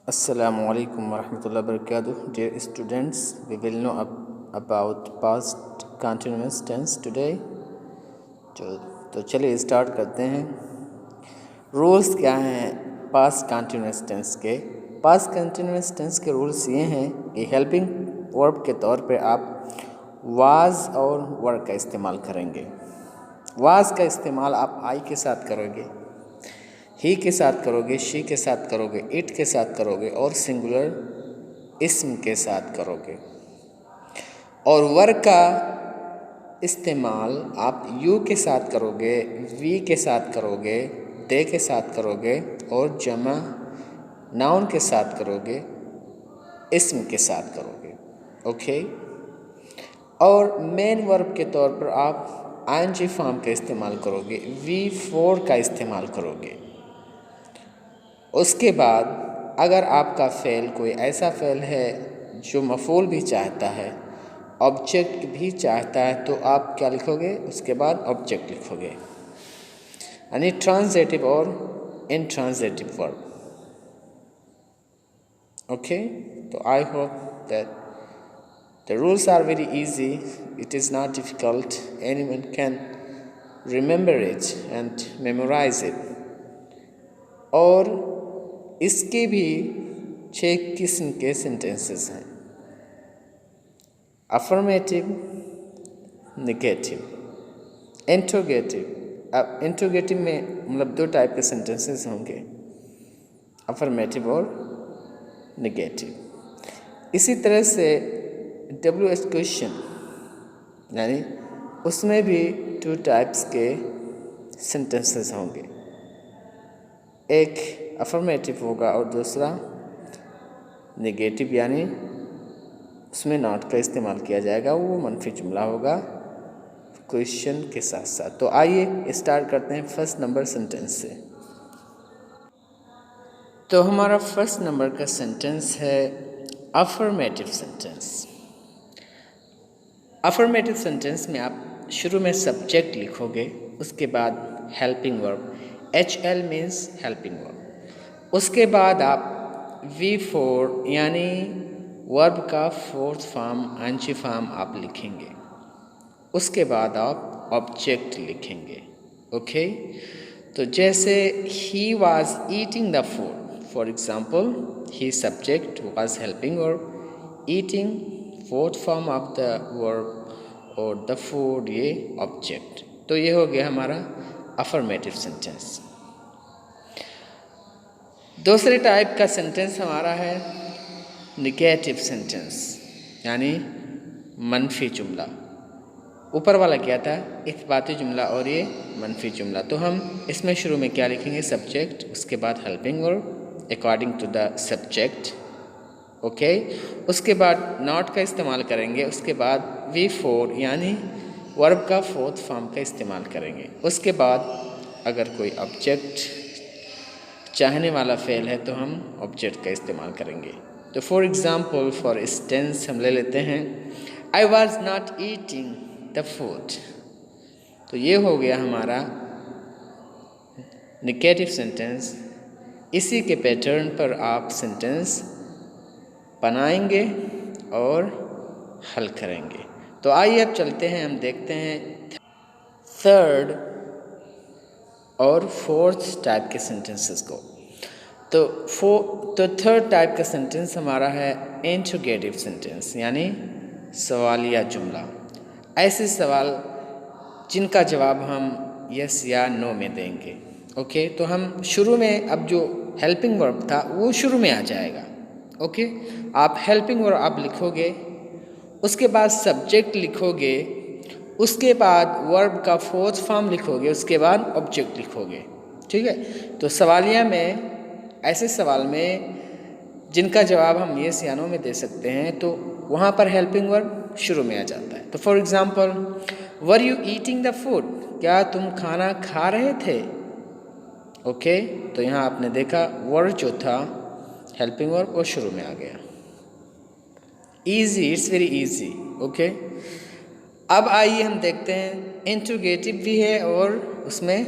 Assalamu alaikum warahmatullahi wabarakatuh. Dear students, we will know about past continuous tense today. तो चलिए start करते हैं। Rules क्या हैं पास्ट कंटिन्यूस टेंस के? पास्ट कंटिन्यूस टेंस के रूल्स ये हैं कि हेल्पिंग वर्ब के तौर पे आप वाज और वर का इस्तेमाल करेंगे। वाज का इस्तेमाल आप आई के साथ करोगे, ही के साथ करोगे, शी के साथ करोगे, इट के साथ करोगे और सिंगुलर इस्म के साथ करोगे। और वर का इस्तेमाल आप यू के साथ करोगे, वी के साथ करोगे, दे के साथ करोगे और जमा नाउन के साथ करोगे, इस्म के साथ करोगे। ओके। और मेन वर्ब के तौर पर आप आईएनजी फॉर्म का इस्तेमाल करोगे, V4 का इस्तेमाल करोगे। उसके बाद अगर आपका फ़ेल कोई ऐसा फ़ेल है जो मफ़ूल भी चाहता है, ऑब्जेक्ट भी चाहता है, तो आप क्या लिखोगे? उसके बाद ऑब्जेक्ट लिखोगे, यानी ट्रांजिटिव और इंट्रांजिटिव वर्ब। ओके। तो I hope that the rules are very easy, it is not difficult, anyone can remember it and memorise it. और इसके भी 6 किस्म के सेंटेंसेस हैं: अफर्मेटिव, नेगेटिव, इंट्रोगेटिव। अब इंट्रोगेटिव में मतलब 2 टाइप के सेंटेंसेस होंगे, अफर्मेटिव और नेगेटिव। इसी तरह से WH क्वेश्चन, यानी उसमें भी 2 टाइप्स के सेंटेंसेस होंगे, एक अफर्मेटिव होगा और दूसरा नेगेटिव, यानी उसमें नॉट का इस्तेमाल किया जाएगा, वो मनफी जुमला होगा क्वेश्चन के साथ साथ। तो आइए स्टार्ट करते हैं फर्स्ट नंबर सेंटेंस से। तो हमारा फर्स्ट नंबर का सेंटेंस है अफर्मेटिव सेंटेंस। अफर्मेटिव सेंटेंस में आप शुरू में सब्जेक्ट लिखोगे, उसके बाद helping verb, HL means helping verb. उसके बाद आप V4 यानी वर्ब का 4th फॉर्म आंची फॉर्म आप लिखेंगे। उसके बाद आप ऑब्जेक्ट लिखेंगे। ओके। तो जैसे he was eating the food, for example he subject was helping verb, eating 4th form of the verb और द फूड ये ऑब्जेक्ट। तो ये हो गया हमारा अफर्मेटिव सेंटेंस। दूसरे टाइप का सेंटेंस हमारा है निगेटिव सेंटेंस, यानी मनफी जुमला। ऊपर वाला क्या था? इत्बाती जुमला और ये मनफी जुमला। तो हम इसमें शुरू में क्या लिखेंगे? सब्जेक्ट, उसके बाद helping verb according to the subject. Okay. उसके बाद नॉट का इस्तेमाल करेंगे, उसके बाद V4 यानी वर्ब का 4th फॉर्म का इस्तेमाल करेंगे। उसके बाद अगर कोई ऑब्जेक्ट चाहने वाला फ़ेल है तो हम ऑब्जेक्ट का इस्तेमाल करेंगे। तो फॉर एग्ज़ाम्पल, फॉर इंस्टेंस हम ले लेते हैं I was not eating the food. तो ये हो गया हमारा नेगेटिव सेंटेंस। इसी के पैटर्न पर आप सेंटेंस बनाएंगे और हल करेंगे। तो आइए अब चलते हैं, हम देखते हैं थर्ड और 4th टाइप के सेंटेंसेस को। तो थर्ड टाइप का सेंटेंस हमारा है इंट्रोगेटिव सेंटेंस, यानी सवालिया जुमला। ऐसे सवाल जिनका जवाब हम यस या नो में देंगे। ओके। तो हम शुरू में अब जो हेल्पिंग वर्ब था वो शुरू में आ जाएगा। ओके। आप हेल्पिंग वर्ब आप लिखोगे, उसके बाद सब्जेक्ट लिखोगे, उसके बाद वर्ब का 4th फॉर्म लिखोगे, उसके बाद ऑब्जेक्ट लिखोगे। ठीक है। तो सवालिया में ऐसे सवाल में जिनका जवाब हम यस या नो में दे सकते हैं, तो वहाँ पर हेल्पिंग वर्ब शुरू में आ जाता है। तो for example, were you eating the food, क्या तुम खाना खा रहे थे? ओके। तो यहाँ आपने देखा वर्ड जो था हेल्पिंग वर्ब वो शुरू में आ गया। Easy, it's very easy. Okay. अब आइए हम देखते हैं इंट्रोगेटिव भी है और उसमें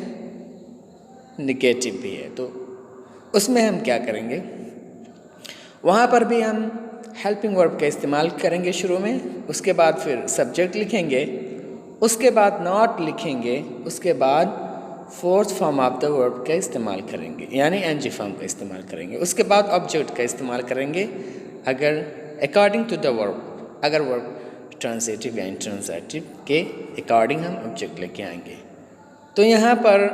नेगेटिव भी है। तो उसमें हम क्या करेंगे? वहाँ पर भी हम हेल्पिंग वर्ब का इस्तेमाल करेंगे शुरू में, उसके बाद फिर सब्जेक्ट लिखेंगे, उसके बाद नॉट लिखेंगे, उसके बाद fourth form of the verb का इस्तेमाल करेंगे यानी एनजी फॉर्म का इस्तेमाल करेंगे, उसके बाद ऑब्जेक्ट का इस्तेमाल करेंगे अगर अकॉर्डिंग टू द वर्ब, अगर वर्ब ट्रांजिटिव या इंट्रांजिटिव के अकॉर्डिंग हम ऑब्जेक्ट लेके आएंगे। तो यहाँ पर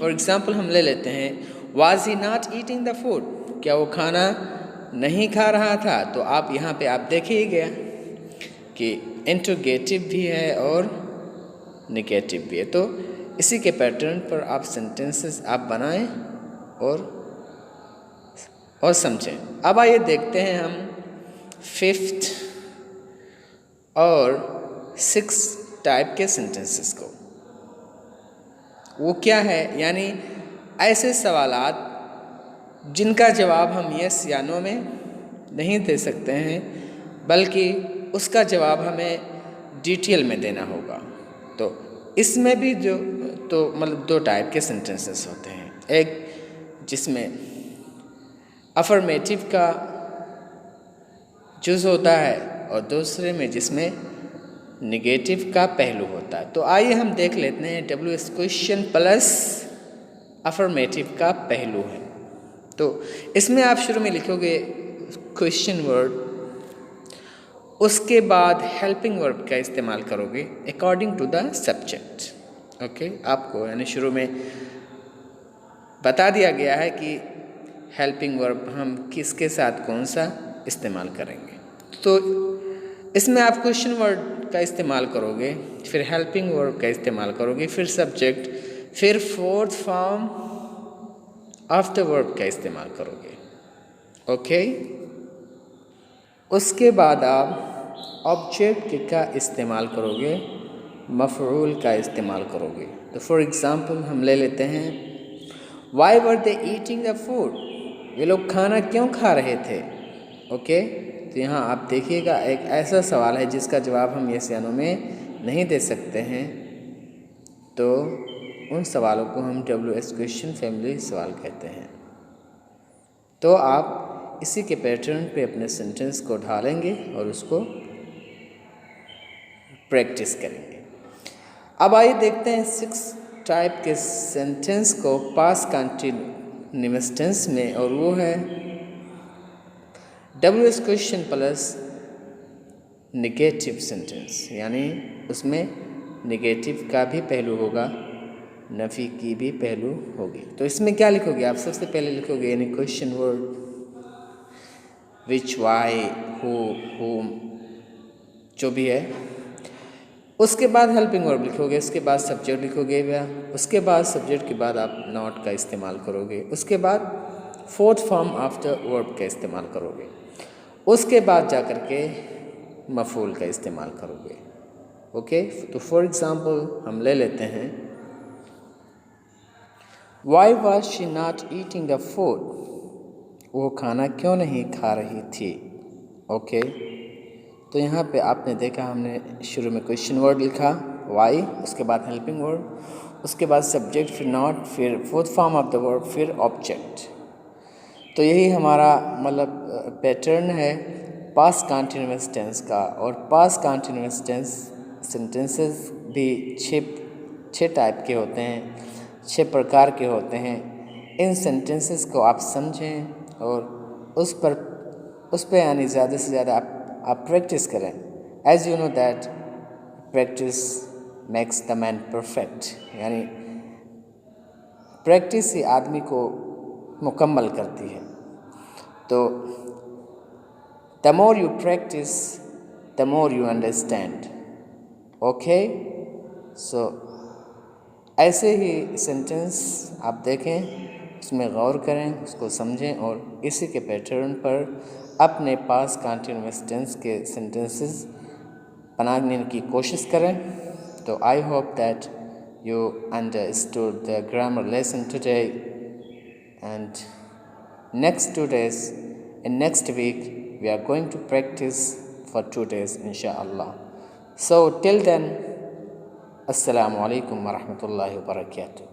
फॉर एग्ज़ाम्पल हम ले लेते हैं was he not eating the food, क्या वो खाना नहीं खा रहा था। तो आप यहाँ पे आप देखिएगा कि इंट्रोगेटिव भी है और नेगेटिव भी है, तो इसी के पैटर्न पर आप सेंटेंसेस आप बनाएं और समझें। अब आइए देखते हैं हम फिफ्थ और सिक्स टाइप के सेंटेंसेस को। वो क्या है, यानी ऐसे सवालात जिनका जवाब हम यस या नो में नहीं दे सकते हैं, बल्कि उसका जवाब हमें डिटेल में देना होगा। तो इसमें भी मतलब दो टाइप के सेंटेंसेस होते हैं, एक जिसमें अफर्मेटिव का जुज़ होता है और दूसरे में जिसमें निगेटिव का पहलू होता है। तो आइए हम देख लेते हैं WH क्वेश्चन प्लस अफर्मेटिव का पहलू है। तो इसमें आप शुरू में लिखोगे क्वेश्चन वर्ड, उसके बाद हेल्पिंग वर्ब का इस्तेमाल करोगे according to the subject. Okay, आपको यानी शुरू में बता दिया गया है कि हेल्पिंग वर्ब हम किसके साथ कौन सा इस्तेमाल करेंगे। तो इसमें आप क्वेश्चन वर्ड का इस्तेमाल करोगे, फिर हेल्पिंग वर्ब का इस्तेमाल करोगे, फिर सब्जेक्ट, फिर fourth form of the verb का इस्तेमाल करोगे। ओके, उसके बाद आप ऑब्जेक्ट का इस्तेमाल करोगे, मफ़ऊल का इस्तेमाल करोगे। तो फॉर एग्ज़ाम्पल हम ले लेते हैं why were they eating the food, ये लोग खाना क्यों खा रहे थे। ओके, तो यहाँ आप देखिएगा एक ऐसा सवाल है जिसका जवाब हम यस या नो में नहीं दे सकते हैं, तो उन सवालों को हम WH क्वेश्चन फैमिली सवाल कहते हैं। तो आप इसी के पैटर्न पे अपने सेंटेंस को ढालेंगे और उसको प्रैक्टिस करेंगे। अब आइए देखते हैं 6 टाइप के सेंटेंस को पास्ट कंटिन्यूअस टेंस में, और वो है WH question plus negative sentence, यानी उसमें नेगेटिव का भी पहलू होगा, नफ़ी की भी पहलू होगी। तो इसमें क्या लिखोगे आप, सबसे पहले लिखोगे यानी question word which, why, who, whom, जो भी है, उसके बाद हेल्पिंग वर्ब लिखोगे, उसके बाद सब्जेक्ट लिखोगे, उसके बाद सब्जेक्ट के बाद आप नॉट का इस्तेमाल करोगे, उसके बाद fourth form of the verb का इस्तेमाल करोगे, उसके बाद जा कर के मफ़ऊल का इस्तेमाल करोगे। ओके, तो फॉर एग्ज़ाम्पल हम ले लेते हैं why was she not eating the food, वो खाना क्यों नहीं खा रही थी। ओके, तो यहाँ पे आपने देखा हमने शुरू में क्वेश्चन वर्ड लिखा वाई, उसके बाद हेल्पिंग वर्ड, उसके बाद सब्जेक्ट, फिर नॉट, फिर fourth form of the verb, फिर ऑब्जेक्ट। तो यही हमारा मतलब पैटर्न है पास्ट कंटिन्यूअस टेंस का। और पास्ट कंटिन्यूअस टेंस सेंटेंसेस भी छः टाइप के होते हैं, 6 प्रकार के होते हैं। इन सेंटेंसेस को आप समझें और उस पर यानी ज़्यादा से ज़्यादा आप प्रैक्टिस करें। As you know that practice makes the man perfect, यानी प्रैक्टिस ही आदमी को मुकम्मल करती है। तो the more you practice the more you understand. Okay, so ऐसे ही सेंटेंस आप देखें, उसमें गौर करें, उसको समझें और इसी के पैटर्न पर अपने पास कंटिन्यूअस टेंस के सेंटेंसेस बनाने की कोशिश करें। तो I hope that you understood the grammar lesson today, and next 2 days, in next week we are going to practice for 2 days inshallah. So till then, assalamu alaikum wa rahmatullahi wa barakatuh.